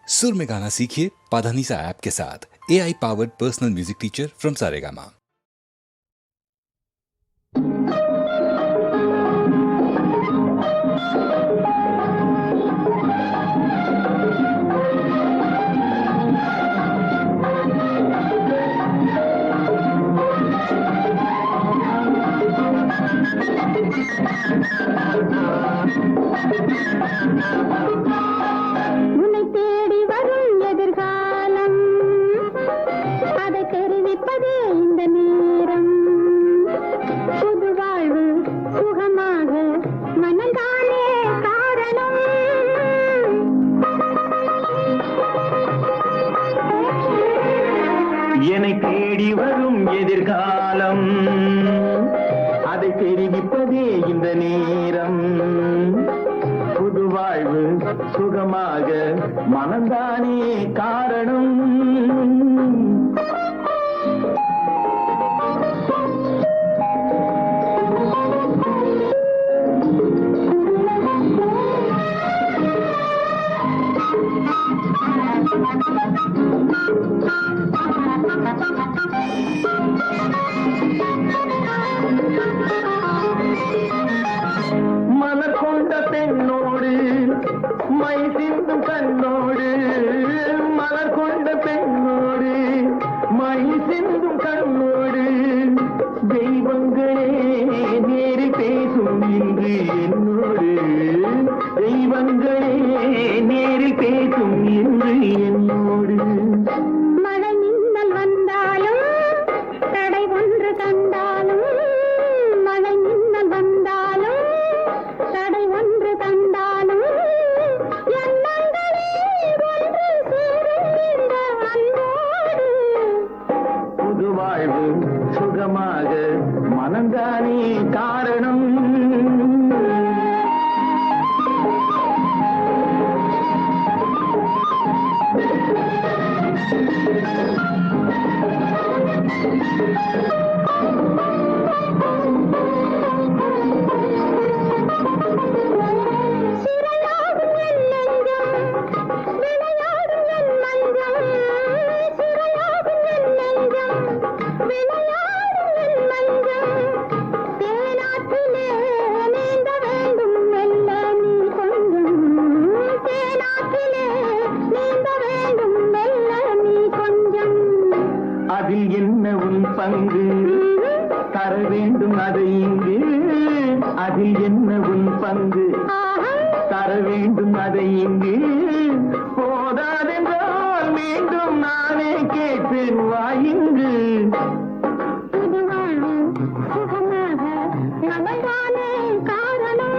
सुर में गाना सीखिए पाधानीसा ऐप के साथ। AI powered personal music teacher from Saregama. உன்னை தேடி வரும் எதிர்காலம், அதை தெரிவிப்பதே இந்த நேரம். புது வாழ்வு சுகமாக மனந்தானே காரணம். என்னை தேடி வரும் எதிர்காலம், அதை தெரிவிப்பதே இந்த நேரம். புது வாழ்வு சுகமாக மனந்தானே காரணம். மலர் கொண்ட பெண்ணோடு மை சிந்தும் கண்ணோடு, மலர் கொண்ட பெண்ணோடு மை சிந்தும் கண்ணோடு, தெய்வங்களே நேரில் பேசும் இன்று என்னோடு. தெய்வங்களே நேரில் பேசும் இன்று என்னோடு. மழை மின்னல் வந்தாலும் தடை ஒன்று கண்டாலும், மழை மின்னல் வந்தாலும் தடை ஒன்று கண்டாலும், எண்ணங்களே ஒன்று சேரும் இந்த அன்போடு. புது வாழ்வு சுகமாக மனந்தானே காரணம். சிறையாடும் என் நெஞ்சம், விளையாடும் என் மஞ்சம். சிறையாடும் என் நெஞ்சம், விளையாடும் என் மஞ்சம். தேனாற்றிலே நீந்த வேண்டும் மெல்ல நீ கொஞ்சம். தேனாற்றிலே நீந்த வேண்டும் மெல்ல நீ கொஞ்சம். அதில் என்ன உன் பங்கு, தர வேண்டும் அதை இங்கு. அதில் என்ன உன் பங்கு, ஆஹா, தர வேண்டும் அதை இங்கு. போதாதென்றால் மீண்டும் நானே கேட்பேன் வாயிங்கு. புது வாழ்வு சுகமாக நமதானே காரணம்.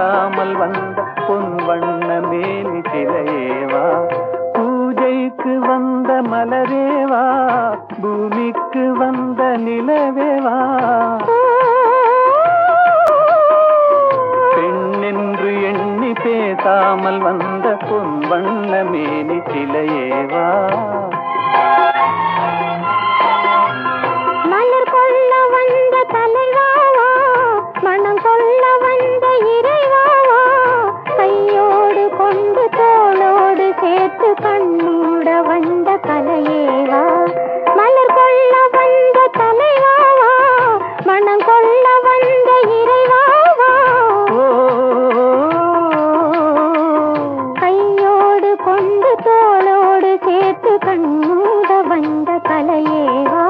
பேசாமல் வந்த பொன் வண்ண மேனி சிலையேவா, பூஜைக்கு வந்த மலரேவா, பூமிக்கு வந்த நிலவேவா, பெண்ணென்று எண்ணி பேசாமல் வந்த பொன் வண்ண மேனி சிலையேவா. மலர் கொள்ள வந்த தலைவாவா, மனம் கொள்ள வந்த இறைவாவா, கையோடு கொண்டு தோளோடு சேர்த்து கண்ணூட வந்த கலையேவா. மலர் கொள்ள வந்த தலைவாவா, மனம் கொள்ள வந்த இறைவாவா, கையோடு கொண்டு தோளோடு சேர்த்து கண்ணூட வந்த கலையேவா.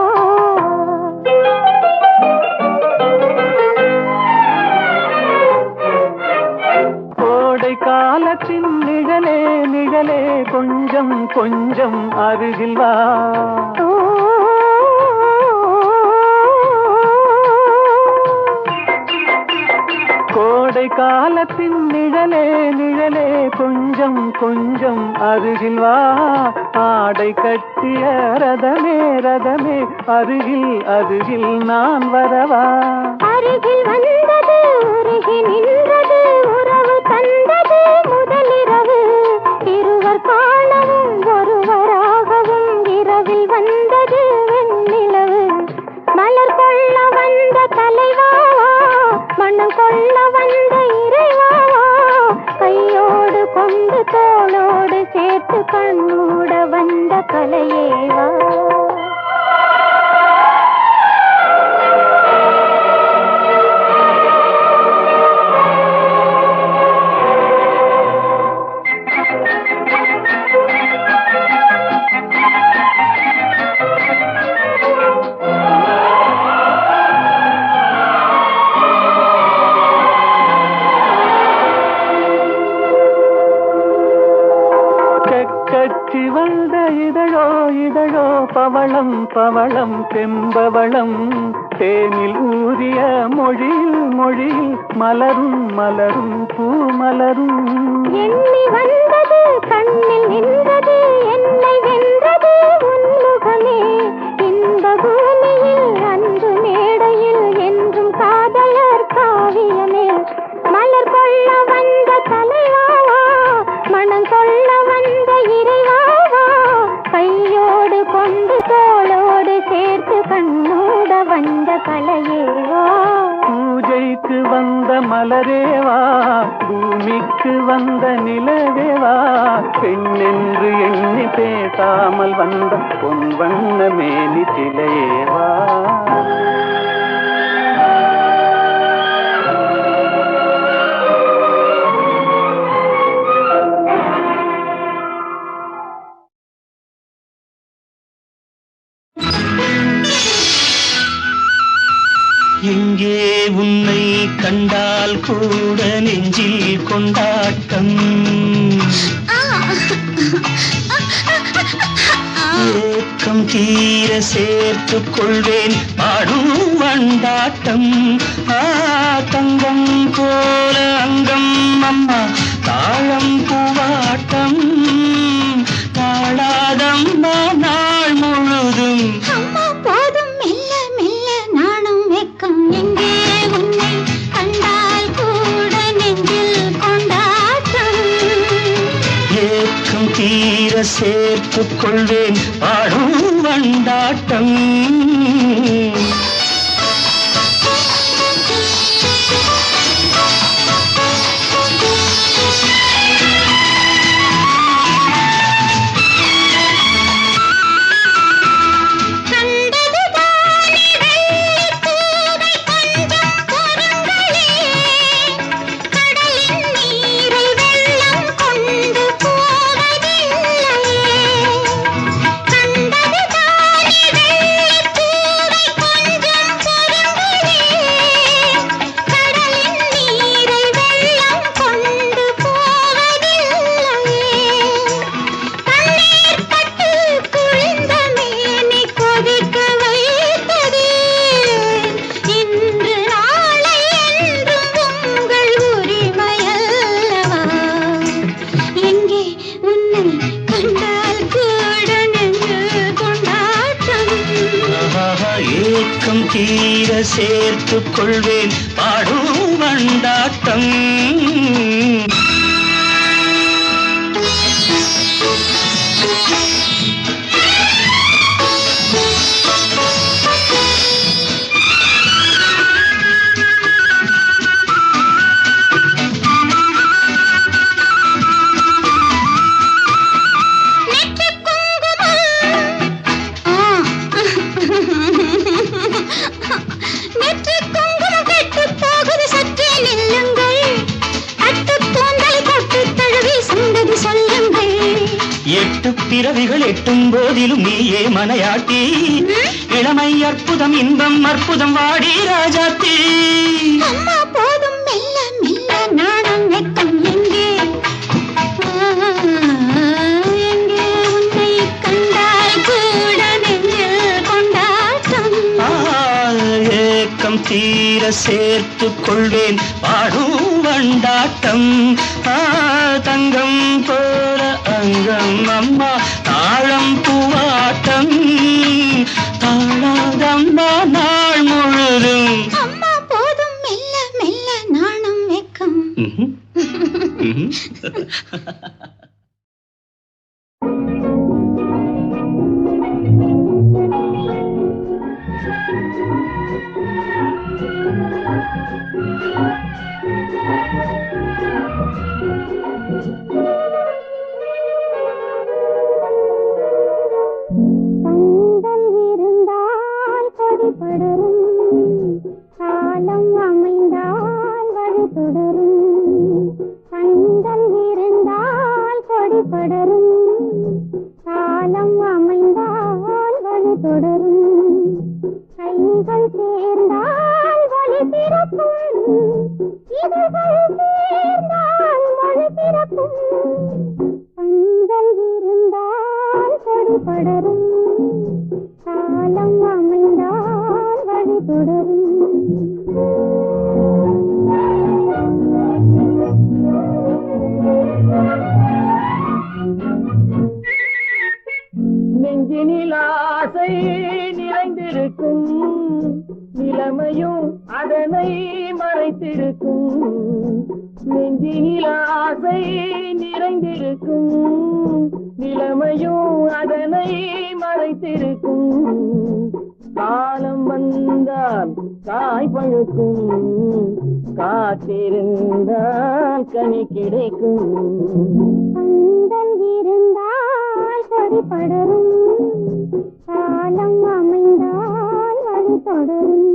கோடை காலத்தின் நிழலே நிழலே கொஞ்சம் கொஞ்சம் அருகில் வா, கோடை காலத்தின் நிழலே நிழலே கொஞ்சம் கொஞ்சம் அருகில் வா, ஆடை கட்டிய ரதமே ரதமே அருகில் அருகில் நான் வரவா. அருகில் வந்தது உருகி நின்றது உறவு தந்தது முதலிரவு, இருவர் காணவும் ஒருவராகவும் இரவில் வந்தது வெண்ணிலவு. மலர் கொள்ள வந்த தலைவாவா, மனம் கொள்ள வந்த இறைவாவா, கையோடு கொண்டு தோளோடு சேர்த்து கண்ணூட வந்த கலையேவா. கட்சி வந்த இதழோ இதழோ பவளம் பவளம் செம்பவளம், தேனில் ஊறிய மொழியில் மொழியில் மலரும் மலரும் பூமலரும். எண்ணி வந்தது கண்ணில் நின்றது என்னை வென்றது உன்முகமே, இந்த பூமியில் அன்று மேடையில் என்றும் காதலர் காவியமே. மலர் கொள்ள வந்த தலைவாவா, மனம் கொள்ள வந்த இறைவாவா, கையோடு கொண்டு தோளோடு சேர்த்து கண்ணூட வந்த கலையேவா. பூஜைக்கு வந்த மலரேவா, பூமிக்கு வந்த நிலவேவா, பெண்ணென்று எண்ணி பேசாமல் வந்த பொன் வண்ண மேனி சிலையேவா. எங்கே உன்னை கண்டால் கூட நெஞ்சில் கொண்டாட்டம், ஏக்கம் தீர சேர்த்துக் கொள்வேன் பாடும் வண்டாட்டம். தங்கம் போல அங்கம் அம்மா தாளம் பூவாட்டம், தாளாதம்மா நாள் முழுதும். அம்மா போதும் மெல்ல மெல்ல நானும் வெக்கம், எங்கே உன்னை கண்டால் கூட நெஞ்சில் கொண்டாட்டம். ஏக்கம் தீர சேர்த்துக் கொள்வேன் பாடும் வண்டாட்டம். கண்டது தானே வெள்ளி பூவை சேர்த்துக் கொள்வேன் பாடும் வண்டாட்டம். எட்டு பிறவிகள் எட்டும் போதிலும் நீயே மனையாட்டி, இளமை அற்புதம் இன்பம் அற்புதம் வாடி ராஜாத்தி. அம்மா போதும் மெல்ல மெல்ல நாணம் வெட்கம் எங்கே எங்கே உன்னை கண்டால் கூட நெஞ்சில் கொண்டாட்டம். ஏக்கம் தீர சேர்த்துக் கொள்வேன் பாடும் வண்டாட்டம். தங்கம் போல அங்கம் அம்மா தாழம் பூவாட்டம், தாழாதம்மா நாள் முழுதும். அம்மா போதும் மெல்ல மெல்ல நாணம் வெட்கம். காலம் அமைந்தால் வழி தொடரும், கண்கள் இருந்தால் கொடி படரும். காலம் அமைந்தால் வழி தொடரும், கைகள் சேர்ந்தால் வழி பிறக்கும், இதுகள் சேர்ந்தால் மொழி பிறக்கும். கண்கள் இருந்தால் கொடி படரும், காலம் அமைந்தால் வழி தொடரும். நெஞ்சினில் ஆசை நிறைந்திருக்கும், நிலைமையும் அதனை மறைத்திருக்கும். நெஞ்சினில் ஆசை நிறைந்திருக்கும், நிலைமையும் அதனை மறைத்திருக்கும். காலம் வந்தால் காய் பழுக்கும், காத்திருந்தால் கனி கிடைக்கும். கண்கள் இருந்தால் கொடி படரும், காலம் அமைந்தால் வழி தொடரும்.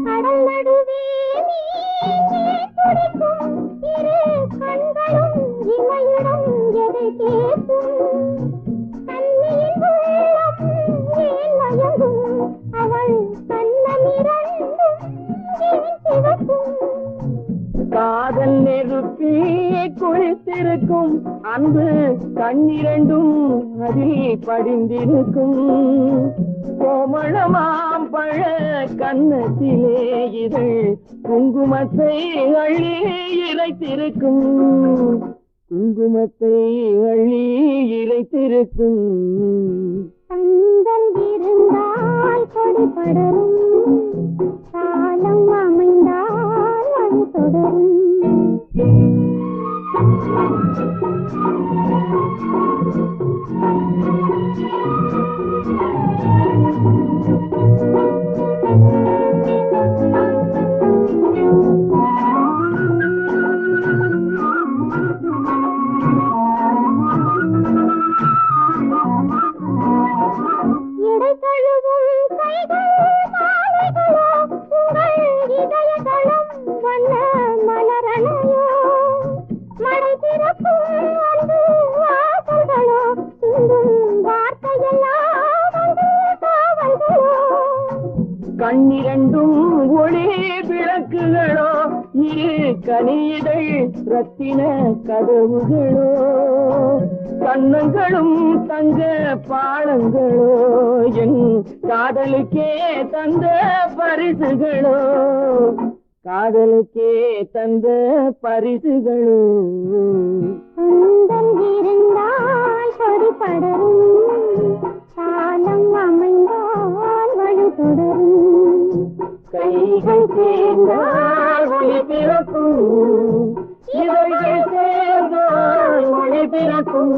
கடல் நடுவே நீர் துடிக்கும், இரு கண்களும் இமையிடம் எதை கேட்கும். கண்ணியின் உள்ளம் ஏன் மயங்கும், அவள் கண்ணமிரண்டும் ஏன் சிவக்கும். காதல் நெருப்பி குளித்திருக்கும், அன்பு கண்ணிரண்டும் அதில் படிந்திருக்கும். கோமளமாம் பழ கண்ணத்திலே இதழ் குங்குமத்தை அள்ளி இறைத்திருக்கும், குங்குமத்தை அள்ளி இறைத்திருக்கும். கண்கள் இருந்தால் கொடி படரும், காலம் அமைந்தால் வழி தொடரும். இடை கழுவும் கைகள் மாலைகளோ, உங்கள் இதயதளம் வண்ண மலரணையோ. மழை திறக்கும் அன்பு வாசல்களோ, சிந்தும் வார்த்தையெல்லாம் அன்பு காவல்களோ. கண்ணிரண்டும் ஒளி விளக்குகளோ, இரு கனியிதழ் ரத்தின கதவுகளோ. கண்ணங்களும் தங்க பாடங்களோ என் காதலுக்கே தந்த பரிசுகளோ காதலுக்கே தந்த பரிசுகளோ சொந்தம் இருந்தால் சொறி படரும் காலம் அமைந்தால் வழி தொடரும் கைகள் சேர்ந்தால் ஒளி பிறக்கும் இவைகள் சேர்ந்தால் மொழி பிறக்கும்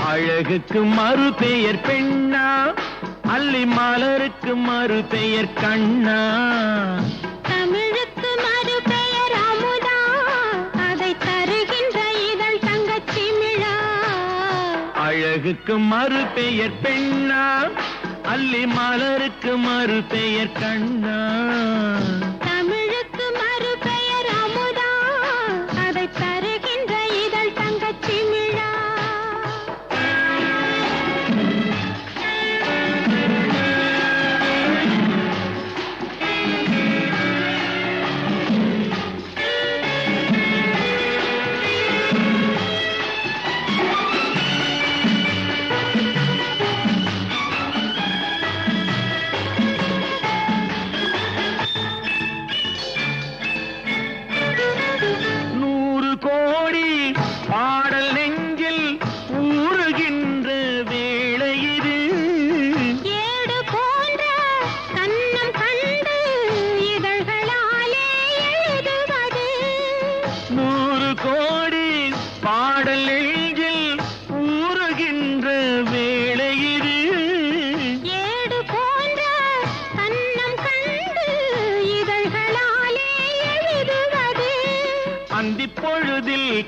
அழகுக்கு மறு பெயர் பெண்ணா அல்லி மலருக்கு மறு பெயர் கண்ணா தமிழுக்கு மறு பெயர் அமுதா அதை தருகின்ற இதழ் தங்கச்சி மிழா அழகுக்கு மறு பெயர் பெண்ணா அல்லி மலருக்கு மறு பெயர் கண்ணா தமிழுக்கு மறு பெயர் அமுதா அதை தருகின்ற இதழ் தங்கச்சி மிழா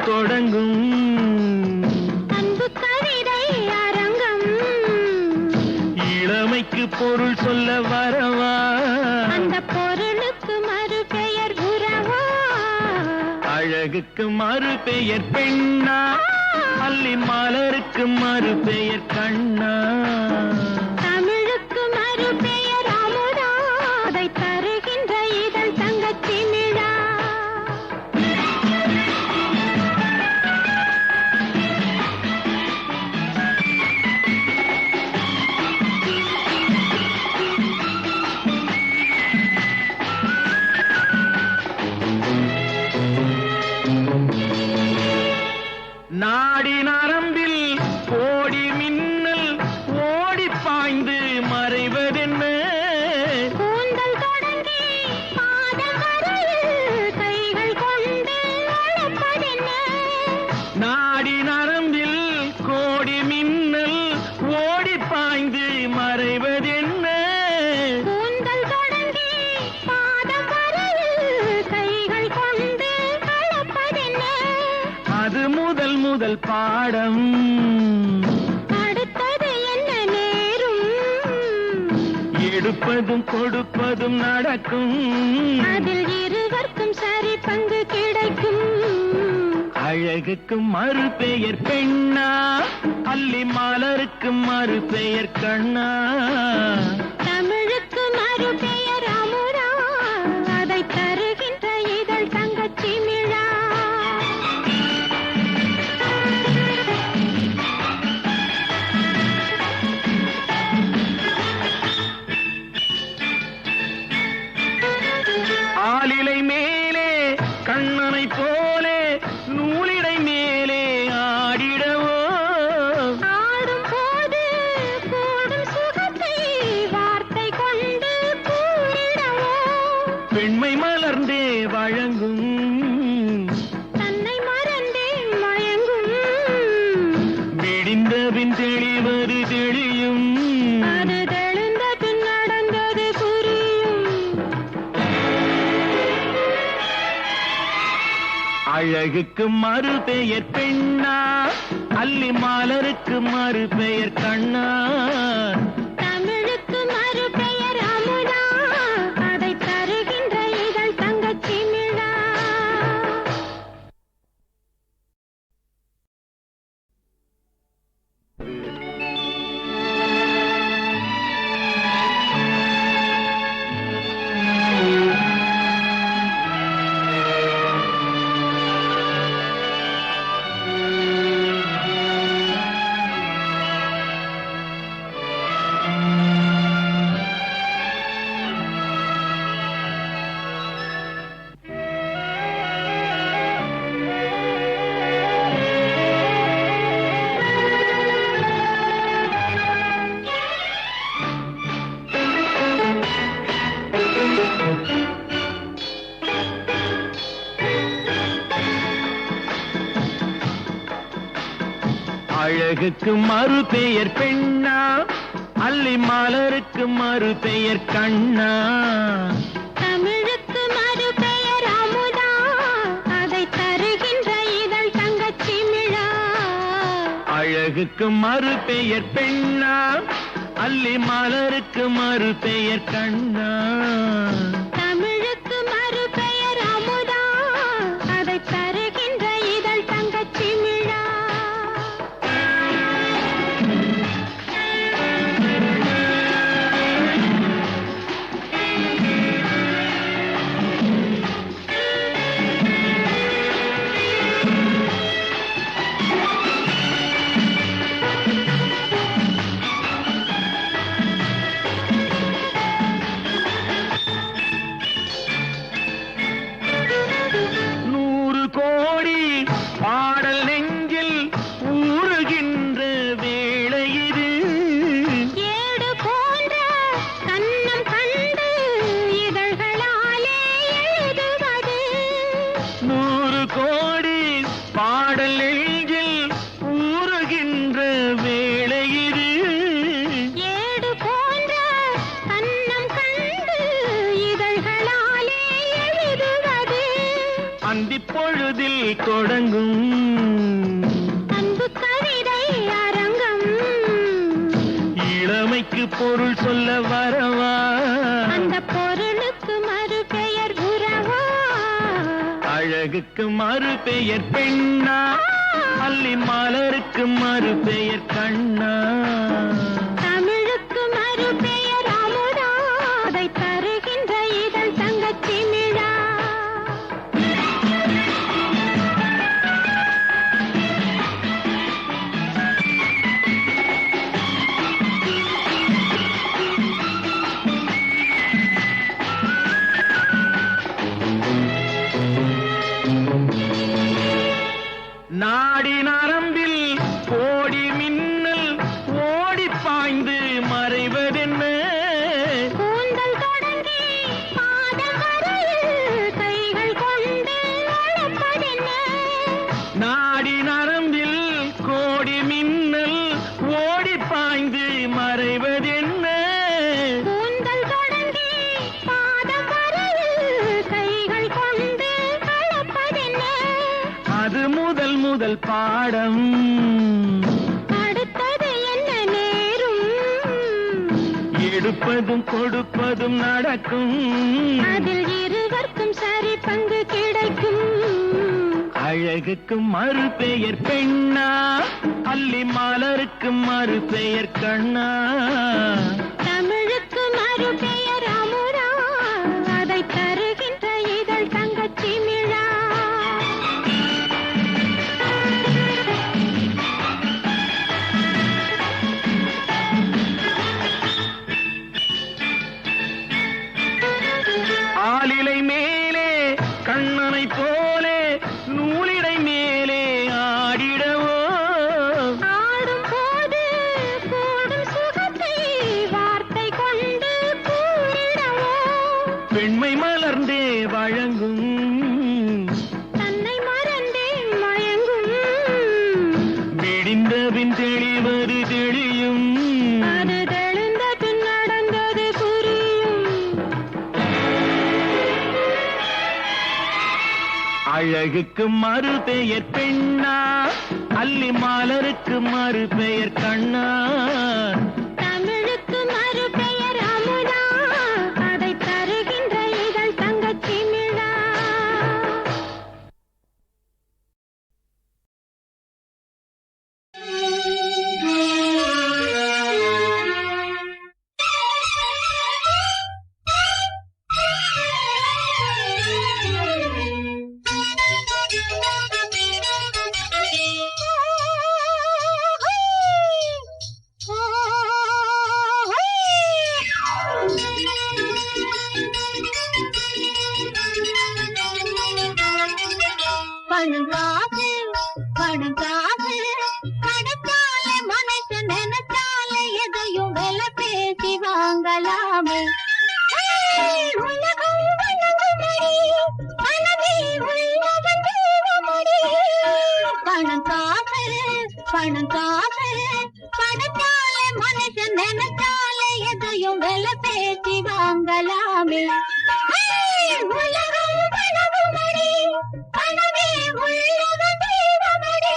தொடங்கும் அன்பு கவிதை அரங்கம் இளமைக்கு பொருள் சொல்ல வரவா அந்த பொருளுக்கு மறு பெயர் உறவா அழகுக்கு மறு பெயர் பெண்ணா அல்லி மலருக்கு மறு பெயர் கண்ணா தமிழுக்கு மறு பெயர் அமுதா அதை தருகின்ற இதழ் தங்கச்சி மிழா நாடி நரம்பில் கோடி மின்னல் ஓடி பாய்ந்து மறைவதென்ன கூந்தல் தொடங்கி பாதம் வரையில் கைகள் கொண்டு அழைப்பதென்ன நாடி நரம்பில் கோடி மின்னல் ஓடி பாய்ந்து மறைவதென்ன கூந்தல் தொடங்கி பாதம் வரையில் கைகள் கொண்டு அழைப்பதென்ன அது முதல் முதல் பாடம் அடுத்தது என்ன நேரும் எடுப்பதும் கொடுப்பதும் நடக்கும் அதில் இருவர்க்கும் சரி பங்கு கிடைக்கும் அழகுக்கு மறு பெயர் பெண்ணா அல்லி மலருக்கு மறு பெயர் கண்ணா தமிழுக்கு மறு பெயர் அமுதா அதை தருகின்ற இதழ் தங்கச்சி மிழா ஆலிலை மேலே கண்ணனை போலே நூலிடை மேலே ஆடிடவோ ஆடும் போது கூடும் சுகத்தை பெண்மை மலர்ந்தே வழங்கும் தன்னை மறந்தே மயங்கும் விடிந்தபின் தெளிவது தெளியும் அது தெளிந்த பின் நடந்தது புரியும் அழகுக்கு மறு பெயர் பெண்ணா அல்லி மலருக்கு மறு பெயர் கண்ணா தமிழுக்கு மறு பெயர் அமுதா அதை தருகின்ற இதழ் தங்கச்சி மிழா அழகுக்கு மறு பெயர் பெண்ணா அல்லி மலருக்கு மறு பெயர் கண்ணா தமிழுக்கு மறு பெயர் அமுதா அதை தருகின்ற இதழ் தங்கச்சி மிழா அழகுக்கு மறு பெயர் பெண்ணா அல்லி மலருக்கு மறு பெயர் கண்ணா தமிழுக்கு மறு பெயர் அமுதா அதை தருகின்ற இதழ் தங்கச்சி மிழா பாடல் நெஞ்சில் ஊறுகின்ற வேளை இது ஏடு போன்ற கண்ணம் கண்டு இதழ்களாலே எழுதுவது 100 கோடி பாடல் நெஞ்சில் ஊறுகின்ற வேளை இது ஏடு போன்ற கண்ணம் கண்டு இதழ்களாலே எழுதுவது அந்திப் பொழுதில் தொடங்கும் அன்பு கவிதை அரங்கம் இளமைக்கு பொருள் சொல்ல வரவா அந்த பொருளுக்கு மறு பெயர் உறவா அழகுக்கு மறு பெயர் பெண்ணா அல்லி மலருக்கு மறு பெயர் கண்ணா தமிழுக்கு மறு பெயர் அமுதா அதை தருகின்ற இதழ் தங்கச்சி மிழா நாடி நரம்பில் கோடி மின்னல் ஓடி பாய்ந்து மறைவதென்ன கூந்தல் தொடங்கி பாதம் வரையில் கைகள் கொண்டு அழைப்பதென்ன நாடி நரம்பில் கோடி மின்னல் ஓடி பாய்ந்து மறைவதென்ன கூந்தல் தொடங்கி பாதம் வரையில் கைகள் கொண்டு அழைப்பதென்ன அது முதல் பாடம் அடுத்தது என்ன நேரும் எடுப்பதும் கொடுப்பதும் நடக்கும் அதில் இருவர்க்கும் சரி பங்கு கிடைக்கும் அழகுக்கு மறு பெயர் பெண்ணா அல்லி மலருக்கு மறு பெயர் கண்ணா தமிழுக்கு மறு பெயர் அமுதா அதை தருகின்ற இதழ் தங்கச்சி மிழா ஆலிலை மேலே கண்ணனை போலே நூலிடை மேலே ஆடிடவோ ஆடும் போது கூடும் சுகத்தை வார்த்தை கொண்டு கூறிடவோ பெண்மை மலர்ந்தே அழகுக்கு மறு பெயர் பெண்ணா, அல்லி மலருக்கு மறு பெயர் கண்ணா. தமிழுக்கு மறு பெயர் அமுதா, அதை தருகின்ற இதழ் தங்கச்சி மிழா. பணங்காசு பணங்காசு பணத்தாலே மனசு நினைச்சாலே எதையும் விலை பேசி வாங்கலாமே. உலகம் வணங்குமடி, மனமே உள்ளவன் தெய்வமடி. பணங்காசு பணங்காசு பணத்தாலே மனசு நினைச்சாலே எதையும் விலை பேசி வாங்கலாமே. உலகம் வணங்குமடி, மனமே உள்ளவன் தெய்வமடி.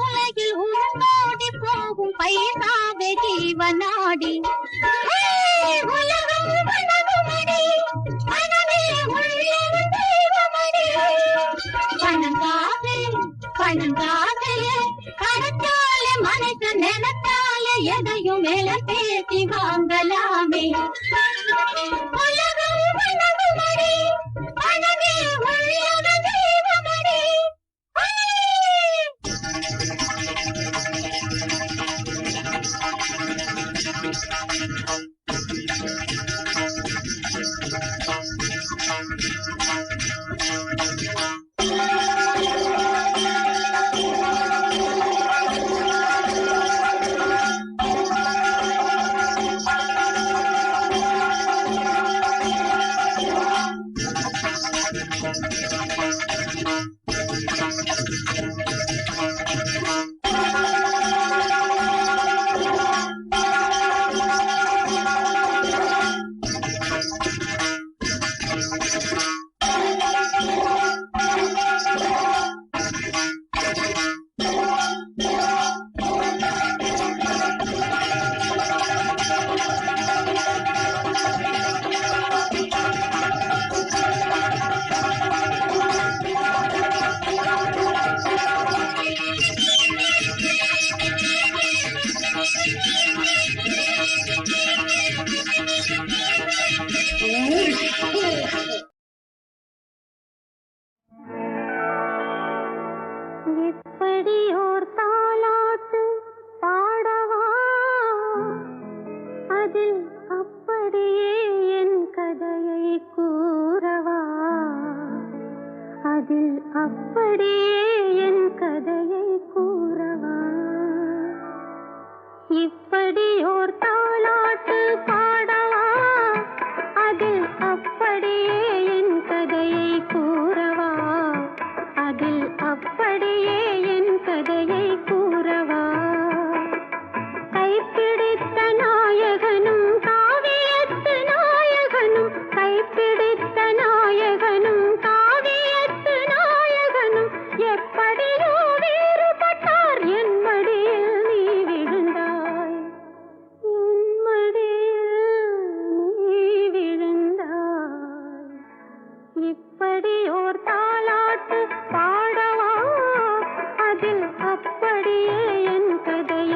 உலகில் உன்னோடி போகும் பைசாவே ஜீவனாடி. உலகம் வணங்குமடி, மனமே உள்ளவன் தெய்வமடி. பணங்காசு பணங்காசு பணத்தாலே மனசு நினைத்தாலே எதையும் மேல பேசி வாங்கலாமே. உலகம் வணங்குமடி, மனமே உள்ளவன் தெய்வமடி. இப்படி ஓர் தாலாட்டு பாடவா, அதில் அப்படியே என் கதையை கூறவா, அதில் அப்படியே என் கதையை கூறவா. இப்படி ஓர் தாலாட்டு பாடவா, அதில் அப்படியே என் கதையை கூறவா, அதில் அப்படியே என் கதையை கூறவா. கைப்பிடித்த நாயகனும் காவியத்து நாயகனும், கைப்பிடித்த நாயகனும் காவியத்து நாயகனும் எப்படியோ வேறுபட்டார். என் மடியில் நீ விழுந்தாய், என் மடியில் நீ விழுந்தாய். இப்படி ஓர் தாலாட்டு பாடவா, அதில் அப்படியே என் கதையை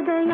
உதய